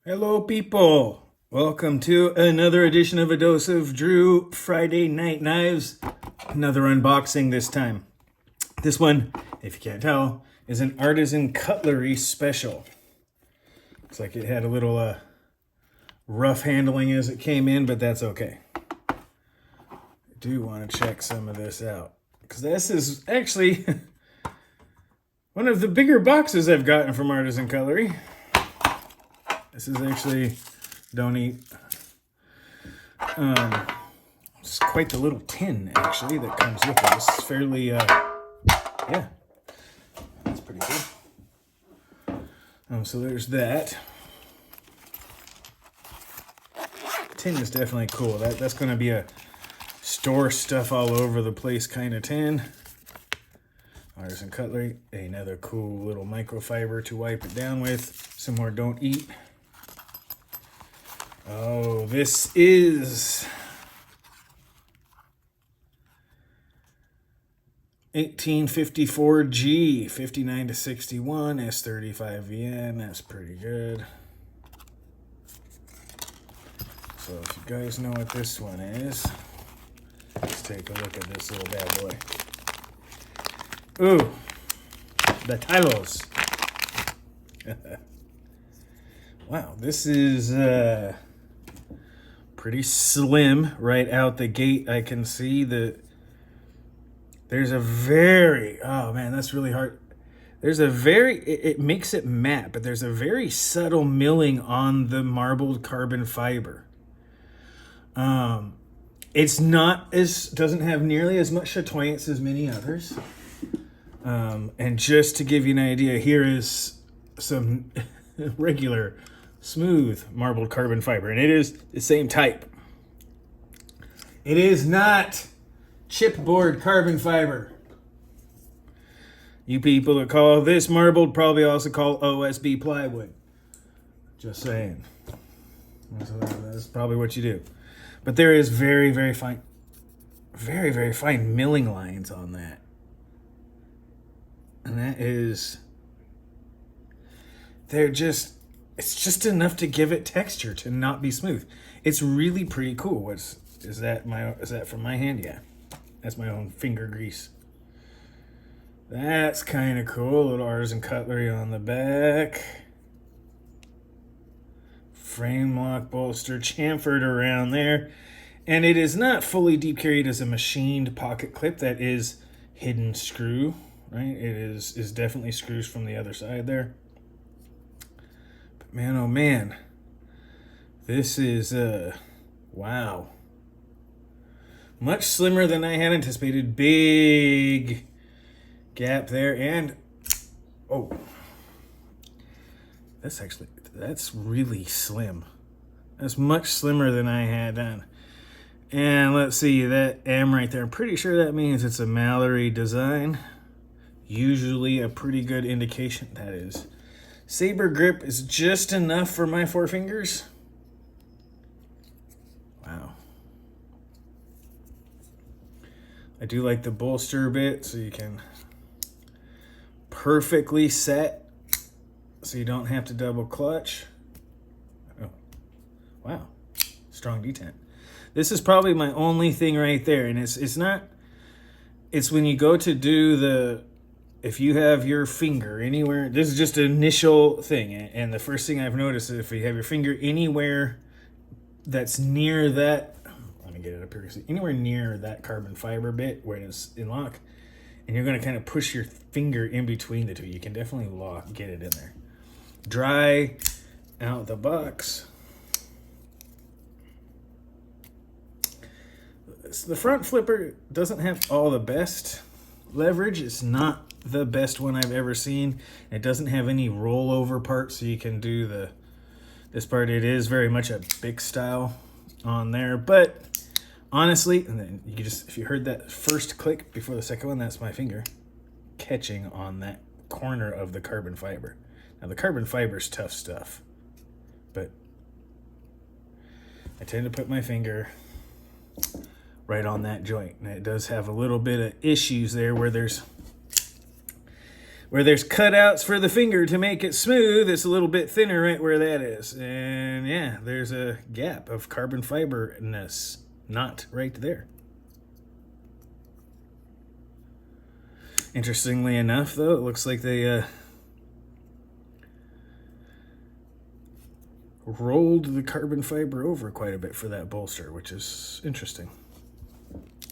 Hello, people. Welcome to another edition of A Dose of Drew Friday Night Knives. Another unboxing this time. This one, if you can't tell, is an Artisan Cutlery special. Looks like it had a little rough handling as it came in, but that's okay. I do want to check some of this out, because this is actually one of the bigger boxes I've gotten from Artisan Cutlery. This is actually, don't eat. It's quite the little tin, actually, that comes with it. It's fairly, yeah, that's pretty cool. So there's that. Tin is definitely cool. That's going to be a store stuff all over the place kind of tin. Artisan Cutlery, another cool little microfiber to wipe it down with. Some more don't eat. Oh, this is 1854G, 59 to 61, S35VN. That's pretty good. So if you guys know what this one is, let's take a look at this little bad boy. Ooh, the Talos. Wow, this is pretty slim right out the gate. I can see that there's a very, oh man, that's really hard. There's a very, it makes it matte, but there's a very subtle milling on the marbled carbon fiber. It's not as, doesn't have nearly as much chatoyance as many others. And just to give you an idea, here is some regular smooth marbled carbon fiber, and it is the same type. It is not chipboard carbon fiber. You people that call this marbled probably also call OSB plywood. Just saying. That's probably what you do. But there is very, very fine milling lines on that. And that is, it's just enough to give it texture, to not be smooth. It's really pretty cool. Is that from my hand? Yeah. That's my own finger grease. That's kind of cool. Little Artisan Cutlery on the back. Frame lock bolster chamfered around there. And it is not fully deep carried as a machined pocket clip. That is hidden screw, right? It is definitely screws from the other side there. But man, oh man. This is, wow. Much slimmer than I had anticipated. Big gap there. And, oh, that's really slim. That's much slimmer than I had done. And let's see, that M right there, I'm pretty sure that means it's a Mallory design. Usually a pretty good indication. That is. Saber grip is just enough for my four fingers. Wow. I do like the bolster bit, so you can perfectly set, so you don't have to double clutch. Oh, wow, strong detent. This is probably my only thing right there, and it's not. It's when you go to do the, if you have your finger anywhere. This is just an initial thing, and the first thing I've noticed is if you have your finger anywhere that's near that. Let me get it up here. Anywhere near that carbon fiber bit where it's in lock, and you're going to kind of push your finger in between the two. You can definitely get it in there. Dry out the box. So the front flipper doesn't have all the best leverage. It's not the best one I've ever seen. It doesn't have any rollover part, so you can do this part. It is very much a Bic style on there, but honestly, and then you just, if you heard that first click before the second one, that's my finger catching on that corner of the carbon fiber. Now the carbon fiber is tough stuff, but I tend to put my finger right on that joint. And it does have a little bit of issues there where where there's cutouts for the finger to make it smooth, it's a little bit thinner right where that is. And yeah, there's a gap of carbon fiberness, not right there. Interestingly enough, though, it looks like they rolled the carbon fiber over quite a bit for that bolster, which is interesting.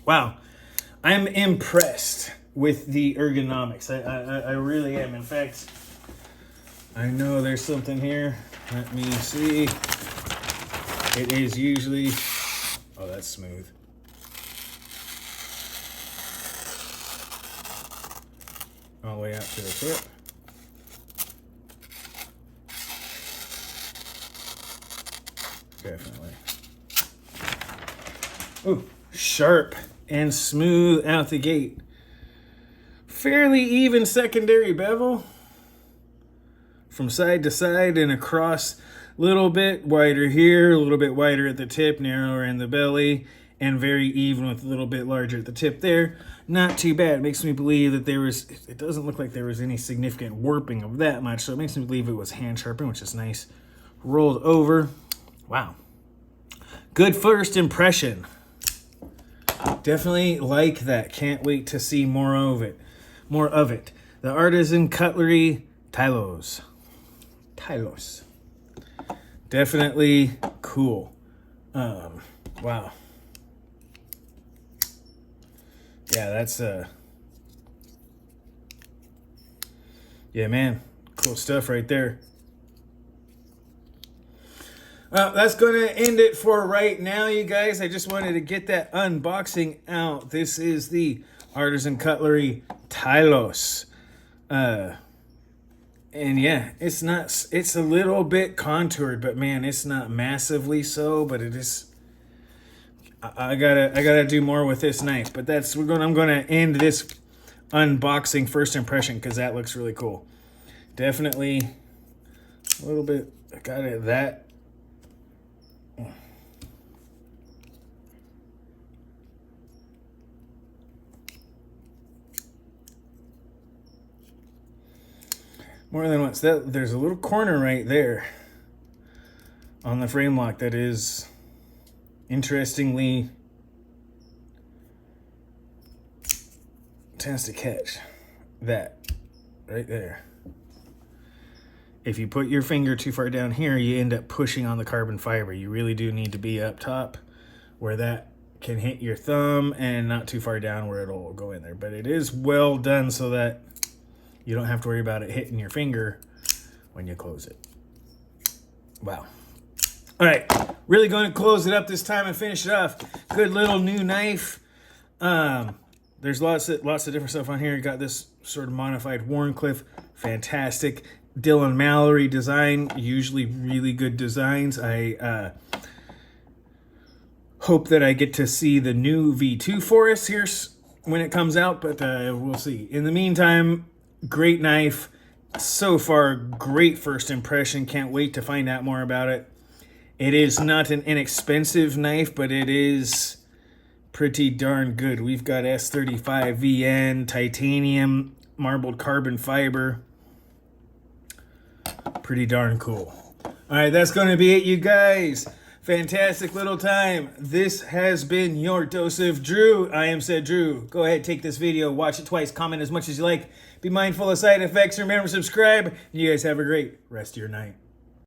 Wow, I'm impressed with the ergonomics. I really am. In fact, I know there's something here. Let me see. It is usually... Oh, that's smooth. All the way out to the tip. Definitely. Ooh, sharp and smooth out the gate. Fairly even secondary bevel. From side to side and across. A little bit wider here, a little bit wider at the tip, narrower in the belly, and very even with a little bit larger at the tip there. Not too bad. It makes me believe that it doesn't look like there was any significant warping of that much, so it makes me believe it was hand sharpened, which is nice. Rolled over. Wow. Good first impression. Definitely like that. Can't wait to see more of it. The Artisan Cutlery Tylos. Definitely cool. Wow. Yeah, that's yeah, man, cool stuff right there. That's going to end it for right now, you guys. I just wanted to get that unboxing out. This is the Artisan Cutlery Tylos. And yeah, it's a little bit contoured, but man, it's not massively so, but it is. I gotta do more with this knife, but I'm gonna end this unboxing first impression because that looks really cool. Definitely a little bit. I got it that. More than once. There's a little corner right there on the frame lock that is interestingly tends to catch that right there. If you put your finger too far down here, you end up pushing on the carbon fiber. You really do need to be up top where that can hit your thumb and not too far down where it'll go in there. But it is well done so that you don't have to worry about it hitting your finger when you close it. Wow. All right, really going to close it up this time and finish it off. Good little new knife. There's lots of different stuff on here. You got this sort of modified Warncliffe, fantastic. Dylan Mallory design, usually really good designs. I hope that I get to see the new V2 for us here when it comes out, but we'll see. In the meantime, great knife. So far, great first impression. Can't wait to find out more about it. It is not an inexpensive knife, but it is pretty darn good. We've got S35 VN, titanium, marbled carbon fiber. Pretty darn cool. All right, that's going to be it, you guys. Fantastic little time. This has been your dose of Drew. I am said Drew. Go ahead, take this video, watch it twice, comment as much as you like. Be mindful of side effects. Remember, subscribe. You guys have a great rest of your night.